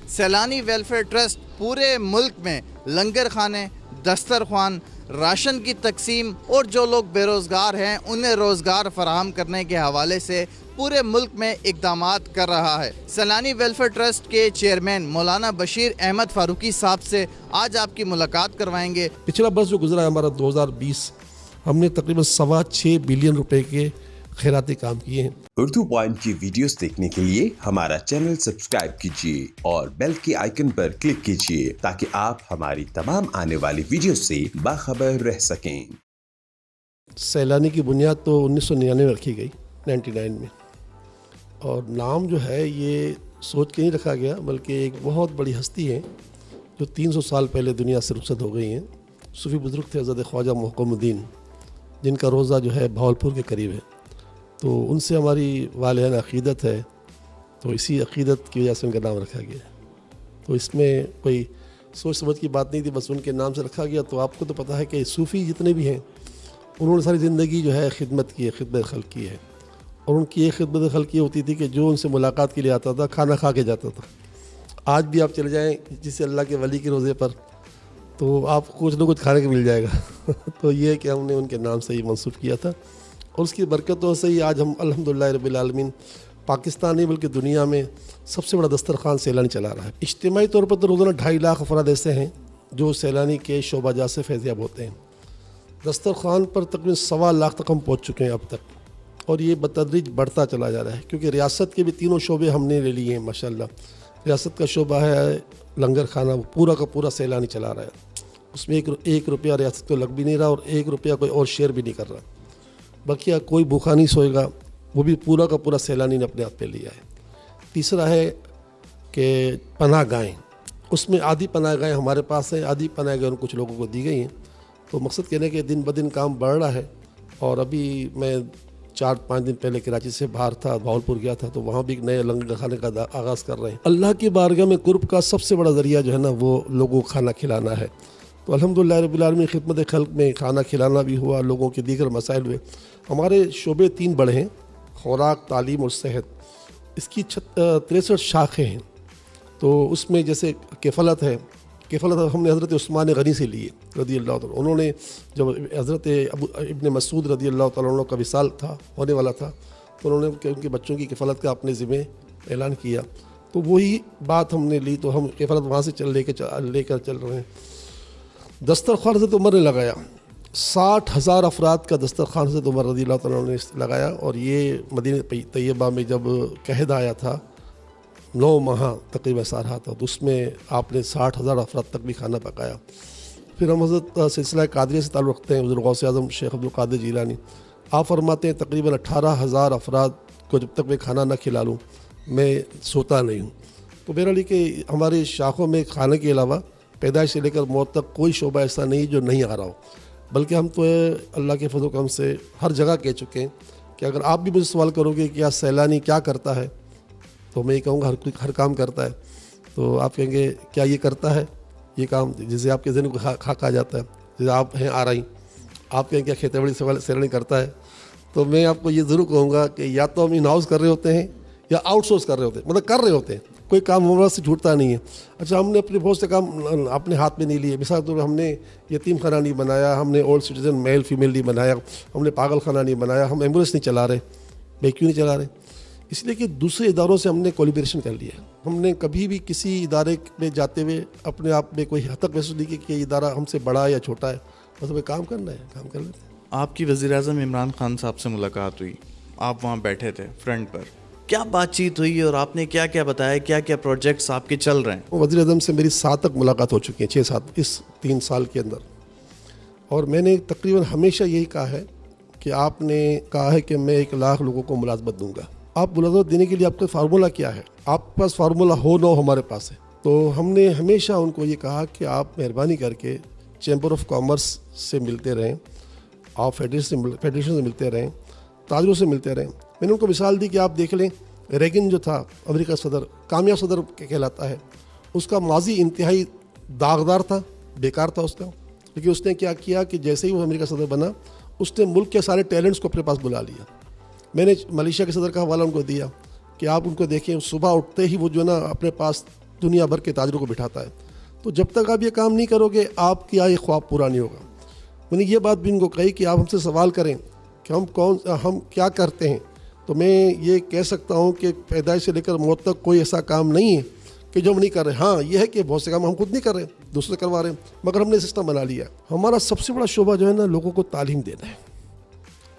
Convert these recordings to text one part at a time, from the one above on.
Saylani welfare trust پورے ملک میں لنگر خانے، دسترخوان، راشن کی تقسیم اور جو لوگ بے روزگار ہیں انہیں روزگار فراہم کرنے کے حوالے سے پورے ملک میں اقدامات کر رہا ہے۔ سیلانی ویلفیئر ٹرسٹ کے چیئرمین مولانا بشیر احمد فاروقی صاحب سے آج آپ کی ملاقات کروائیں گے۔ پچھلا برس جو گزرا ہے ہمارا 2020، ہم نے تقریباً 6.25 بلین روپے کے خیراتی کام کیے ہیں۔ اردو پوائنٹ کی ویڈیوز دیکھنے کے لیے ہمارا چینل سبسکرائب کیجیے اور بیل کے آئیکن پر کلک کیجیے تاکہ آپ ہماری تمام آنے والی ویڈیوز سے باخبر رہ سکیں۔ سیلانی کی بنیاد تو 1999 میں رکھی گئی، 99 میں، اور نام جو ہے یہ سوچ کے نہیں رکھا گیا، بلکہ ایک بہت بڑی ہستی ہے جو 300 سال پہلے دنیا سے رخصت ہو گئی ہیں۔ صوفی بزرگ تھے حضرت خواجہ محکم الدین، جن کا روضہ جو ہے بہاولپور کے قریب ہے، تو ان سے ہماری والہانہ عقیدت ہے، تو اسی عقیدت کی وجہ سے ان کا نام رکھا گیا۔ تو اس میں کوئی سوچ سمجھ کی بات نہیں تھی، بس ان کے نام سے رکھا گیا۔ تو آپ کو تو پتہ ہے کہ صوفی جتنے بھی ہیں انہوں نے ساری زندگی جو ہے خدمت کی ہے، خدمت خلق کی ہے، اور ان کی ایک خدمت خلق یہ ہوتی تھی کہ جو ان سے ملاقات کے لیے آتا تھا کھانا کھا کے جاتا تھا۔ آج بھی آپ چلے جائیں جسے اللہ کے ولی کے روزے پر، تو آپ کو کچھ نہ کچھ کھانے کو مل جائے گا۔ تو یہ ہے کہ ہم نے ان کے نام سے ہی منسوب کیا تھا، اور اس کی برکتوں سے ہی آج ہم الحمدللہ رب العالمین پاکستان نہیں بلکہ دنیا میں سب سے بڑا دسترخوان سیلانی چلا رہا ہے۔ اجتماعی طور پر تو روزانہ 2.5 لاکھ افراد ایسے ہیں جو سیلانی کے شعبہ جات سے فیضیاب ہوتے ہیں۔ دسترخوان پر تقریباً 1.25 لاکھ تک ہم پہنچ چکے ہیں اب تک، اور یہ بتدریج بڑھتا چلا جا رہا ہے، کیونکہ ریاست کے بھی 3 شعبے ہم نے لے لیے ہیں ماشاءاللہ۔ ریاست کا شعبہ ہے لنگر خانہ، وہ پورا کا پورا سیلانی چلا رہا ہے، اس میں ایک روپیہ ریاست کو لگ بھی نہیں رہا، اور 1 روپیہ کوئی اور شیئر بھی نہیں کر رہا۔ بقیہ کوئی بھوکا نہیں سوئے گا، وہ بھی پورا کا پورا سیلانی نے اپنے ہاتھ پہ لیا ہے۔ تیسرا ہے کہ پناہ گاہیں، اس میں آدھی پناہ گاہیں ہمارے پاس ہیں، آدھی پناہ گاہیں کچھ لوگوں کو دی گئی ہیں۔ تو مقصد کہنے کہ دن بدن کام بڑھ رہا ہے، اور ابھی میں 4-5 دن پہلے کراچی سے باہر تھا، بہاولپور گیا تھا، تو وہاں بھی ایک نئے لنگر خانے کا آغاز کر رہے ہیں۔ اللہ کی بارگاہ میں قرب کا سب سے بڑا ذریعہ جو ہے نا وہ لوگوں کو کھانا کھلانا ہے۔ تو الحمدللہ رب العالمین خدمت خلق میں کھانا کھلانا بھی ہوا، لوگوں کے دیگر مسائل ہوئے۔ ہمارے شعبے 3 بڑے ہیں، خوراک، تعلیم اور صحت۔ اس کی 63 شاخیں ہیں۔ تو اس میں جیسے کفالت ہے، کفالت ہم نے حضرت عثمان غنی سے لیے رضی اللہ تعالیٰ۔ انہوں نے جب حضرت ابن مسعود رضی اللہ تعالیٰ عنہ کا وصال تھا، ہونے والا تھا، تو انہوں نے ان کے بچوں کی کفالت کا اپنے ذمہ اعلان کیا، تو وہی بات ہم نے لی، تو ہم کفالت وہاں سے لے کر چل رہے ہیں۔ دسترخوان حضرت عمر نے لگایا، 60,000 افراد کا دسترخوان حضرت عمر رضی اللہ تعالیٰ عنہ نے لگایا، اور یہ مدینہ طیبہ میں جب قحط آیا تھا 9 ماہ تقریباً سا رہا تھا، تو اس میں آپ نے 60,000 افراد تک بھی کھانا پکایا۔ پھر ہم حضرت سلسلہ قادریہ سے تعلق رکھتے ہیں، حضرت غوث اعظم شیخ عبدالقادر جیلانی، آپ فرماتے ہیں تقریباً 18,000 افراد کو جب تک میں کھانا نہ کھلا لوں میں سوتا نہیں ہوں۔ تو بہرحال کہ ہماری شاخوں میں کھانے کے علاوہ پیدائش سے لے کر موت تک کوئی شعبہ ایسا نہیں جو نہیں آ رہا ہو، بلکہ ہم تو اللہ کے فضل و کرم سے ہر جگہ کہہ چکے ہیں کہ اگر آپ بھی مجھے سوال کرو گے کہ سیلانی کیا کرتا ہے، تو میں یہ کہوں گا ہر کام کرتا ہے۔ تو آپ کہیں گے کیا یہ کرتا ہے یہ کام، جسے آپ کے ذہن کو خاک آ جاتا ہے، جیسے آپ ہیں آ رہی، آپ کہیں کیا کھیتی باڑی سیلانی کرتا ہے، تو میں آپ کو یہ ضرور کہوں گا کہ یا تو ہم ان ہاؤس کر رہے ہوتے ہیں یا آؤٹ سورس کر رہے ہوتے ہیں، مطلب کر رہے ہوتے ہیں، کوئی کام ہمارا سے چھوٹتا نہیں ہے۔ اچھا، ہم نے اپنے بہت سے کام اپنے ہاتھ میں نہیں لیے، مثال طور پر ہم نے یتیم خانہ نہیں بنایا، ہم نے اولڈ سٹیزن میل فیمیل نہیں بنایا، ہم نے پاگل خانہ نہیں بنایا، ہم ایمبولینس نہیں چلا رہے۔ بھائی کیوں نہیں چلا رہے؟ اس لیے کہ دوسرے اداروں سے ہم نے کولیبریشن کر لیا۔ ہم نے کبھی بھی کسی ادارے میں جاتے ہوئے اپنے آپ میں کوئی حد تک محسوس نہیں کیا کہ یہ ادارہ ہم سے بڑا ہے یا چھوٹا ہے، بس ہمیں کام کرنا ہے، کام کر لیتے ہیں۔ آپ کی وزیر اعظم عمران خان صاحب سے ملاقات ہوئی، آپ وہاں بیٹھے تھے فرنٹ پر، کیا بات چیت ہوئی اور آپ نے کیا کیا بتایا، کیا کیا پروجیکٹس آپ کے چل رہے ہیں؟ وزیر اعظم سے میری 7 تک ملاقات ہو چکی ہیں، 6-7 اس 3 سال کے اندر، اور میں نے تقریباً ہمیشہ یہی کہا ہے کہ آپ نے کہا ہے کہ میں 1 لاکھ لوگوں کو ملازمت دوں گا۔ آپ ملازمت دینے کے لیے آپ کا فارمولہ کیا ہے؟ آپ کے پاس فارمولہ ہو نہ ہو، ہمارے پاس ہے۔ تو ہم نے ہمیشہ ان کو یہ کہا کہ آپ مہربانی کر کے چیمبر آف کامرس سے ملتے رہیں، آپ فیڈریشن سے ملتے رہیں، تاجروں سے ملتے رہیں۔ میں نے ان کو مثال دی کہ آپ دیکھ لیں، ریگن جو تھا امریکہ صدر، کامیاب صدر کہلاتا ہے، اس کا ماضی انتہائی داغدار تھا، بیکار تھا اس کا، لیکن اس نے کیا کیا کہ جیسے ہی وہ امریکہ صدر بنا، اس نے ملک کے سارے ٹیلنٹس کو اپنے پاس بلا لیا۔ میں نے ملیشیا کے صدر کا حوالہ ان کو دیا کہ آپ ان کو دیکھیں، صبح اٹھتے ہی وہ جو ہے نا اپنے پاس دنیا بھر کے تاجروں کو بٹھاتا ہے. تو جب تک آپ یہ کام نہیں کرو گے آپ کا یہ خواب پورا نہیں ہوگا. میں نے یہ بات بھی ان کو کہی کہ آپ ہم سے سوال کریں کہ ہم کیا کرتے ہیں, تو میں یہ کہہ سکتا ہوں کہ پیدائش سے لے کر موت تک کوئی ایسا کام نہیں ہے کہ جو ہم نہیں کر رہے. ہاں یہ ہے کہ بہت سے کام ہم خود نہیں کر رہے, دوسرے کروا رہے ہیں, مگر ہم نے سسٹم بنا لیا. ہمارا سب سے بڑا شعبہ جو ہے نا لوگوں کو تعلیم دینا ہے.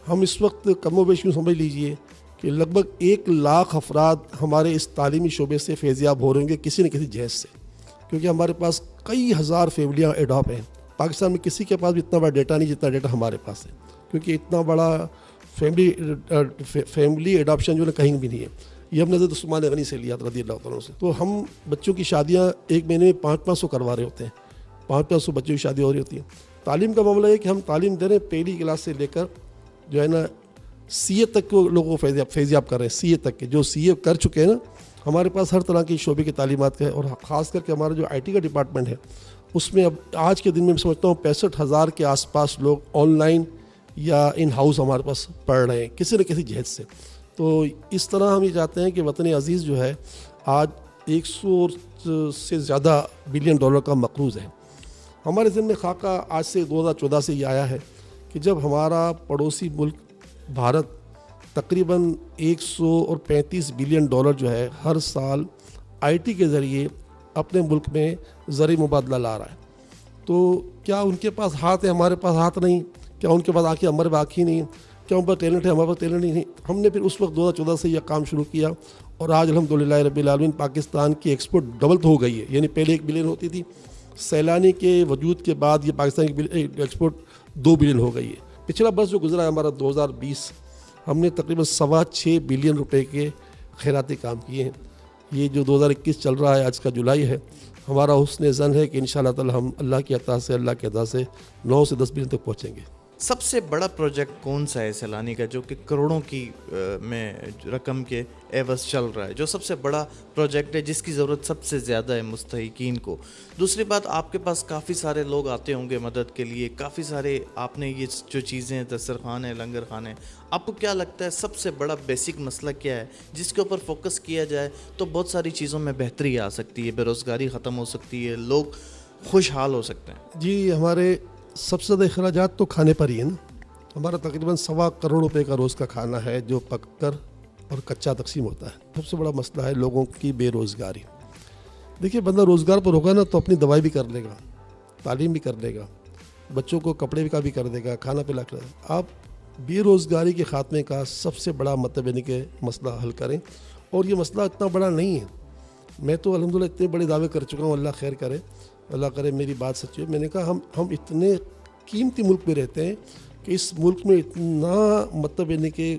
ہم اس وقت کم و بیش یوں سمجھ لیجئے کہ لگ بھگ 1 لاکھ افراد ہمارے اس تعلیمی شعبے سے فیضیاب ہو رہے ہوں گے کسی نہ کسی جہیز سے, کیونکہ ہمارے پاس کئی ہزار فیملیاں ایڈاپ ہیں. پاکستان میں کسی کے پاس بھی اتنا بڑا ڈیٹا نہیں جتنا ڈیٹا ہمارے پاس ہے, کیونکہ اتنا بڑا فیملی ایڈاپشن جو ہے کہیں بھی نہیں ہے. یہ ہم نے حضرت عثمان غنی سے لیا رضی اللہ تعالیٰ سے. تو ہم بچوں کی شادیاں ایک مہینے میں 500 کروا رہے ہوتے ہیں, 500 بچوں کی شادی ہو رہی ہوتی ہے. تعلیم کا معاملہ ہے کہ ہم تعلیم دے رہے ہیں پہلی کلاس سے لے کر جو ہے نا سی اے تک کو لوگوں کو فیضیاب کر رہے ہیں. سی اے تک کے جو سی اے کر چکے ہیں نا, ہمارے پاس ہر طرح کی شعبے کی تعلیمات ہے. اور خاص کر کے ہمارا جو آئی ٹی کا ڈپارٹمنٹ ہے اس میں اب آج کے دن میں سمجھتا ہوں 65,000 کے آس پاس لوگ آن لائن یا ان ہاؤس ہمارے پاس پڑھ رہے ہیں کسی نہ کسی جہت سے. تو اس طرح ہم یہ چاہتے ہیں کہ وطن عزیز جو ہے آج 100 سے زیادہ بلین ڈالر کا مقروض ہے. ہمارے ذہن میں خاکہ آج سے 2014 سے یہ آیا ہے کہ جب ہمارا پڑوسی ملک بھارت تقریباً 135 بلین ڈالر جو ہے ہر سال آئی ٹی کے ذریعے اپنے ملک میں زرعی مبادلہ لا رہا ہے, تو کیا ان کے پاس ہاتھ ہے ہمارے پاس ہاتھ نہیں؟ کیا ان کے پاس آنکھیں ہمارے پاس آنکھیں نہیں؟ کیا ان پر ٹیلنٹ ہے ہمارے پاس ٹیلنٹ نہیں؟ ہم نے پھر اس وقت 2014 سے یہ کام شروع کیا اور آج الحمدللہ رب العالمین پاکستان کی ایکسپورٹ ڈبل تو ہو گئی ہے. یعنی پہلے 1 بلین ہوتی تھی, سیلانی کے وجود کے بعد یہ پاکستان کی ایکسپورٹ 2 بلین ہو گئی ہے. پچھلا برس جو گزرا ہے ہمارا 2020 ہم نے تقریباً 6.25 بلین روپے کے خیراتی کام کیے ہیں. یہ جو 2021 چل رہا ہے آج کا جولائی ہے, ہمارا حسن ظن ہے کہ انشاءاللہ تعالی ہم اللہ کی عطا سے اللہ کے عطا سے 9 سے 10 بلین تک پہنچیں گے. سب سے بڑا پروجیکٹ کون سا ہے سیلانی کا جو کہ کروڑوں کی میں رقم کے عوض چل رہا ہے, جو سب سے بڑا پروجیکٹ ہے جس کی ضرورت سب سے زیادہ ہے مستحقین کو؟ دوسری بات, آپ کے پاس کافی سارے لوگ آتے ہوں گے مدد کے لیے, کافی سارے آپ نے یہ جو چیزیں دسترخوان ہے, لنگر خانے, آپ کو کیا لگتا ہے سب سے بڑا بیسک مسئلہ کیا ہے جس کے اوپر فوکس کیا جائے تو بہت ساری چیزوں میں بہتری آ سکتی ہے, بے روزگاری ختم ہو سکتی ہے, لوگ خوشحال ہو سکتے ہیں؟ جی, ہمارے سب سے زیادہ اخراجات تو کھانے پر ہی ہے نا. ہمارا تقریباً 1.25 کروڑ روپے کا روز کا کھانا ہے جو پک کر اور کچا تقسیم ہوتا ہے. سب سے بڑا مسئلہ ہے لوگوں کی بے روزگاری. دیکھیے, بندہ روزگار پر ہوگا نا تو اپنی دوائی بھی کر لے گا, تعلیم بھی کر لے گا, بچوں کو کپڑے کا بھی کر دے گا, کھانا پلا کر. آپ بے روزگاری کے خاتمے کا سب سے بڑا مطلب یعنی کہ مسئلہ حل کریں. اور یہ مسئلہ اتنا بڑا نہیں ہے. میں تو الحمدللہ اتنے بڑے دعوے کر چکا ہوں, اللہ خیر کرے, اللہ کرے میری بات سچی ہے. میں نے کہا ہم اتنے قیمتی ملک میں رہتے ہیں کہ اس ملک میں اتنا مطلب یعنی کہ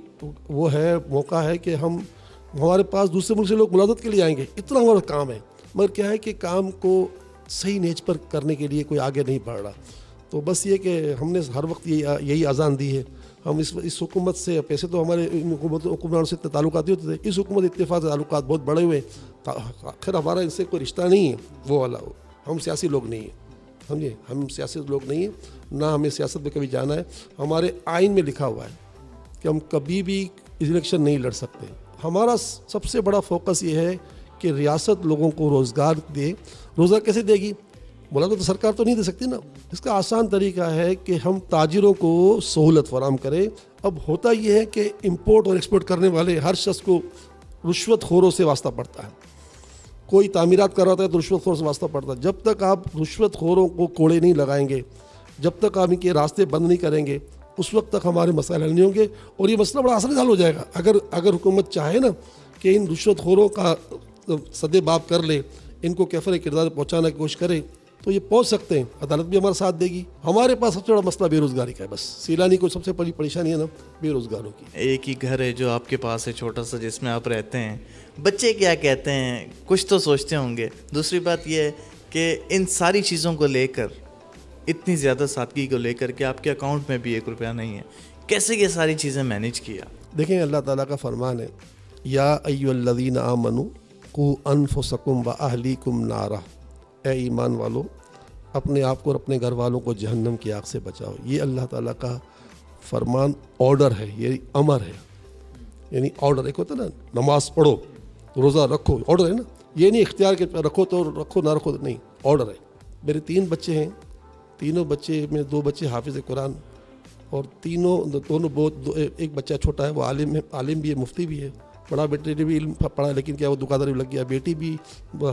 وہ ہے موقع ہے کہ ہمارے پاس دوسرے ملک سے لوگ ملازمت کے لیے آئیں گے, اتنا ہمارا کام ہے. مگر کیا ہے کہ کام کو صحیح نیچ پر کرنے کے لیے کوئی آگے نہیں بڑھ رہا. تو بس یہ کہ ہم نے ہر وقت یہی اذان دی ہے. ہم اس حکومت سے پیسے تو ہمارے حکومتوں سے تعلقات ہوتے تھے, اس حکومت اتفاق سے تعلقات بہت بڑے ہوئے. خیر ہمارا ان سے کوئی رشتہ نہیں ہے وہ والا, ہم سیاسی لوگ نہیں ہیں, سمجھے, ہم سیاسی لوگ نہیں ہیں, نہ ہمیں سیاست میں کبھی جانا ہے. ہمارے آئین میں لکھا ہوا ہے کہ ہم کبھی بھی الیکشن نہیں لڑ سکتے. ہمارا سب سے بڑا فوکس یہ ہے کہ ریاست لوگوں کو روزگار دے. روزگار کیسے دے گی؟ ملازمت تو سرکار تو نہیں دے سکتی نا. اس کا آسان طریقہ ہے کہ ہم تاجروں کو سہولت فراہم کریں. اب ہوتا یہ ہے کہ امپورٹ اور ایکسپورٹ کرنے والے ہر شخص کو رشوت خوروں سے واسطہ پڑتا ہے. کوئی تعمیرات کر رہا ہے تو رشوت خور سے واسطہ پڑتا ہے. جب تک آپ رشوت خوروں کو کوڑے نہیں لگائیں گے, جب تک آپ ان کے راستے بند نہیں کریں گے, اس وقت تک ہمارے مسائل حل نہیں ہوں گے. اور یہ مسئلہ بڑا آسانی سے حل ہو جائے گا اگر حکومت چاہے نا کہ ان رشوت خوروں کا سدے باب کر لے, ان کو کیفر کردار پہنچانے کی کوشش کرے تو یہ پہنچ سکتے ہیں. عدالت بھی ہمارا ساتھ دے گی. ہمارے پاس سب سے بڑا مسئلہ بے روزگاری کا ہے. بس سیلانی کو سب سے بڑی پریشانی ہے نا بے روزگاروں کی. ایک ہی گھر ہے جو آپ کے پاس ہے چھوٹا سا جس میں آپ رہتے ہیں, بچے کیا کہتے ہیں کچھ تو سوچتے ہوں گے. دوسری بات یہ ہے کہ ان ساری چیزوں کو لے کر, اتنی زیادہ سادگی کو لے کر کہ آپ کے اکاؤنٹ میں بھی 1 روپیہ نہیں ہے, کیسے یہ ساری چیزیں مینیج کیا؟ دیکھیں, اللہ تعالیٰ کا فرمان ہے, یا ایھا الذین آمنوا قوا انفسکم واہلیکم نارا, اے ایمان والو اپنے آپ کو اور اپنے گھر والوں کو جہنم کی آگ سے بچاؤ. یہ اللہ تعالیٰ کا فرمان, آرڈر ہے, یہ امر ہے. یعنی آرڈر ایک ہوتا ہے نا, نماز پڑھو, روزہ رکھو, آرڈر ہے نا. یہ نہیں اختیار کہ رکھو تو رکھو نہ رکھو نہیں، آرڈر ہے۔ میرے 3 بچے ہیں، تینوں بچے میں 2 بچے حافظ قرآن، اور دونوں ایک بچہ چھوٹا ہے وہ عالم بھی ہے، مفتی بھی ہے، بڑا بیٹے نے بھی علم پڑھا ہے لیکن کیا وہ دکانداری میں لگ گیا، بیٹی بھی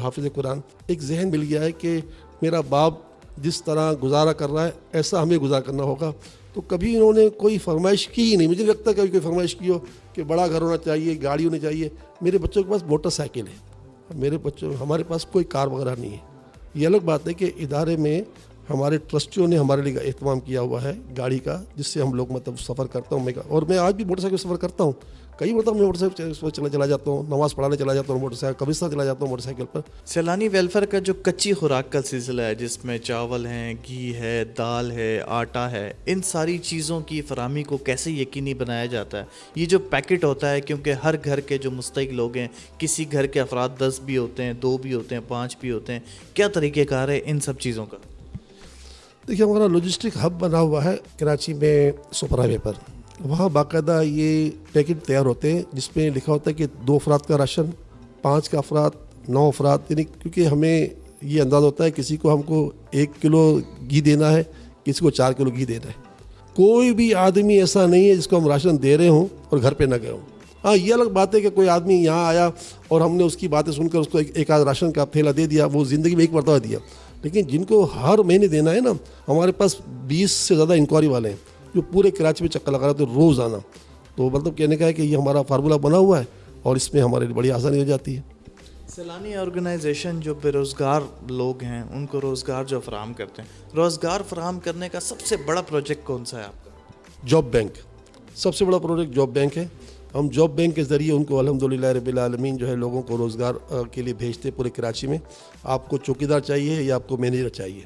حافظ قرآن۔ ایک ذہن مل گیا ہے کہ میرا باپ جس طرح گزارا کر رہا ہے ایسا ہمیں گزارا کرنا ہوگا۔ تو کبھی انہوں نے کوئی فرمائش کی ہی نہیں، مجھے نہیں لگتا کبھی کوئی فرمائش کی ہو کہ بڑا گھر ہونا چاہیے، گاڑی ہونی چاہیے۔ میرے بچوں کے پاس موٹر سائیکل ہے، ہمارے پاس کوئی کار وغیرہ نہیں ہے۔ یہ الگ بات ہے کہ ادارے میں ہمارے ٹرسٹیوں نے ہمارے لیے اہتمام کیا ہوا ہے گاڑی کا، جس سے ہم لوگ مطلب سفر کرتا ہوں اور میں آج بھی موٹر سائیکل سفر کرتا ہوں۔ کئی مرتبہ میں موٹر سائیکل چلا جاتا ہوں، نماز پڑھانے چلا جاتا ہوں موٹر سائیکل، قبرستان چلا جاتا ہوں موٹر سائیکل پر۔ سیلانی ویلفیئر کا جو کچی خوراک کا سلسلہ ہے، جس میں چاول ہیں، گھی ہے، دال ہے، آٹا ہے، ان ساری چیزوں کی فراہمی کو کیسے یقینی بنایا جاتا ہے؟ یہ جو پیکٹ ہوتا ہے، کیونکہ ہر گھر کے جو مستحق لوگ ہیں، کسی گھر کے افراد 10 بھی ہوتے ہیں، 2 بھی ہوتے ہیں، 5 بھی ہوتے ہیں، کیا طریقہ کار ہے ان سب چیزوں کا؟ دیکھیے ہمارا لاجسٹک ہب بنا ہوا ہے کراچی میں سپر ہائی وے پر، وہاں باقاعدہ یہ پیکٹ تیار ہوتے ہیں جس میں لکھا ہوتا ہے کہ 2 افراد کا راشن، 5 کا افراد، 9 افراد، یعنی کیونکہ ہمیں یہ انداز ہوتا ہے کسی کو ہم کو 1 کلو گھی دینا ہے، کسی کو 4 کلو گھی دینا ہے۔ کوئی بھی آدمی ایسا نہیں ہے جس کو ہم راشن دے رہے ہوں اور گھر پہ نہ گئے ہوں۔ ہاں یہ الگ بات ہے کہ کوئی آدمی یہاں آیا اور ہم نے اس کی باتیں سن کر اس کو ایک آدھ راشن کا تھیلا دے دیا، وہ زندگی میں ایک مرتبہ دیا، لیکن جن کو ہر مہینے دینا ہے نا، ہمارے پاس 20 سے زیادہ انکوائری والے ہیں جو پورے کراچی میں چکر لگا رہے تھے روزانہ۔ تو مطلب کہنے کا ہے کہ یہ ہمارا فارمولہ بنا ہوا ہے اور اس میں ہمارے لیے بڑی آسانی ہو جاتی ہے۔ سیلانی آرگنائزیشن جو بے روزگار لوگ ہیں ان کو روزگار جو فراہم کرتے ہیں، روزگار فراہم کرنے کا سب سے بڑا پروجیکٹ کون سا ہے آپ کا؟ جاب بینک، سب سے بڑا پروجیکٹ جاب بینک ہے۔ ہم جاب بینک کے ذریعے ان کو الحمدللہ رب العالمین جو ہے لوگوں کو روزگار کے لیے بھیجتے پورے کراچی میں۔ آپ کو چوکیدار چاہیے یا آپ کو مینیجر چاہیے،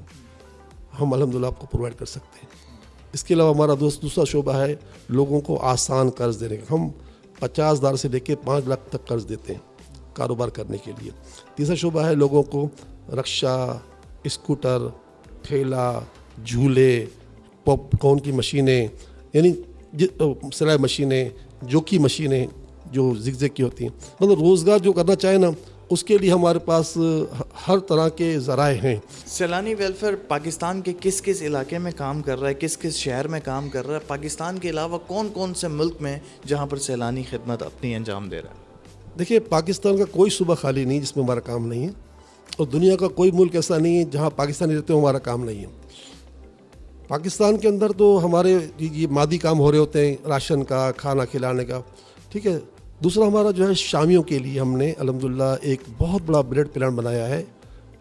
ہم الحمدللہ آپ کو پرووائڈ کر سکتے ہیں۔ اس کے علاوہ ہمارا دوسرا شعبہ ہے لوگوں کو آسان قرض دینے کا، ہم 50,000 سے لے کے 5 لاکھ تک قرض دیتے ہیں کاروبار کرنے کے لیے۔ تیسرا شعبہ ہے لوگوں کو رکشہ، اسکوٹر، ٹھیلا، جھولے، پاپ کارن کی مشینیں، یعنی سلائی مشینیں، جوکی مشینیں جو زگزگ کی ہوتی ہیں، مطلب روزگار جو کرنا چاہے نا اس کے لیے ہمارے پاس ہر طرح کے ذرائع ہیں۔ سیلانی ویلفیئر پاکستان کے کس کس علاقے میں کام کر رہا ہے، کس کس شہر میں کام کر رہا ہے؟ پاکستان کے علاوہ کون کون سے ملک میں جہاں پر سیلانی خدمت اپنی انجام دے رہا ہے؟ دیکھیے پاکستان کا کوئی صوبہ خالی نہیں جس میں ہمارا کام نہیں ہے، اور دنیا کا کوئی ملک ایسا نہیں ہے جہاں پاکستانی رہتے ہوں ہمارا کام نہیں ہے۔ پاکستان کے اندر تو ہمارے یہ مادی کام ہو رہے ہوتے ہیں، راشن کا، کھانا کھلانے کا، ٹھیک ہے۔ دوسرا ہمارا جو ہے شامیوں کے لیے ہم نے الحمدللہ ایک بہت بڑا بریڈ پلان بنایا ہے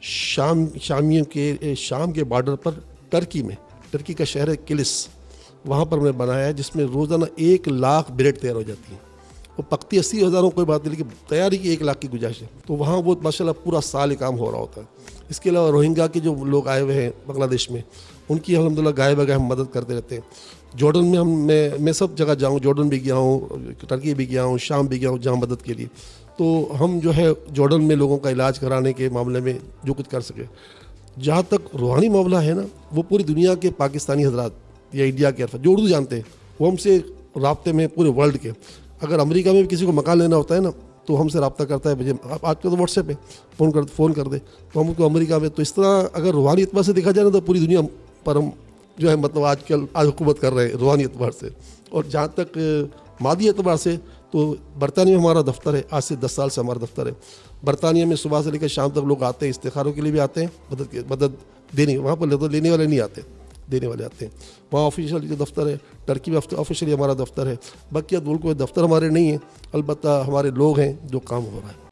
شامیوں کے، شام کے بارڈر پر ٹرکی میں، ٹرکی کا شہر ہے کلس، وہاں پر ہم نے بنایا ہے جس میں روزانہ 1 لاکھ بریڈ تیار ہو جاتی ہیں۔ وہ پکتی 80,000 کوئی بات نہیں، لیکن تیاری کی 1 لاکھ کی گنجائش ہے۔ تو وہاں وہ ماشاءاللہ پورا سال کام ہو رہا ہوتا ہے۔ اس کے علاوہ روہنگا کے جو لوگ آئے ہوئے ہیں بنگلہ دیش میں، ان کی الحمدللہ گائے بگائے ہم مدد کرتے رہتے ہیں۔ جارڈن میں میں سب جگہ جاؤں، جارڈن بھی گیا ہوں، ٹرکی بھی گیا ہوں، شام بھی گیا ہوں جہاں مدد کے لیے۔ تو ہم جو ہے جارڈن میں لوگوں کا علاج کرانے کے معاملے میں جو کچھ کر سکے۔ جہاں تک روحانی معاملہ ہے نا، وہ پوری دنیا کے پاکستانی حضرات یا انڈیا کے جو اردو جانتے ہیں وہ ہم سے رابطے میں پورے ورلڈ کے۔ اگر امریکہ میں بھی کسی کو مکان لینا ہوتا ہے نا تو ہم سے رابطہ کرتا ہے، مجھے آج کل تو واٹس ایپ پہ فون کر دے تو ہم کو امریکہ میں۔ تو اس طرح اگر روحانی اعتبار سے دیکھا جائے نا تو پوری دنیا پر ہم جو ہے مطلب آج حکومت کر رہے ہیں روحانی اعتبار سے۔ اور جہاں تک مادی اعتبار سے تو برطانیہ میں ہمارا دفتر ہے، آج سے 10 سال سے ہمارا دفتر ہے برطانیہ میں۔ صبح سے لے کر شام تک لوگ آتے ہیں، استخاروں کے لیے بھی آتے ہیں، مدد دینے، وہاں پر لینے والے نہیں آتے، دینے والے آتے ہیں۔ وہاں آفیشیل جو دفتر ہے، ٹرکی میں آفیشیلی ہمارا دفتر ہے۔ باقی ملک میں دفتر ہمارے نہیں ہیں، البتہ ہمارے لوگ ہیں جو کام ہو رہا ہے۔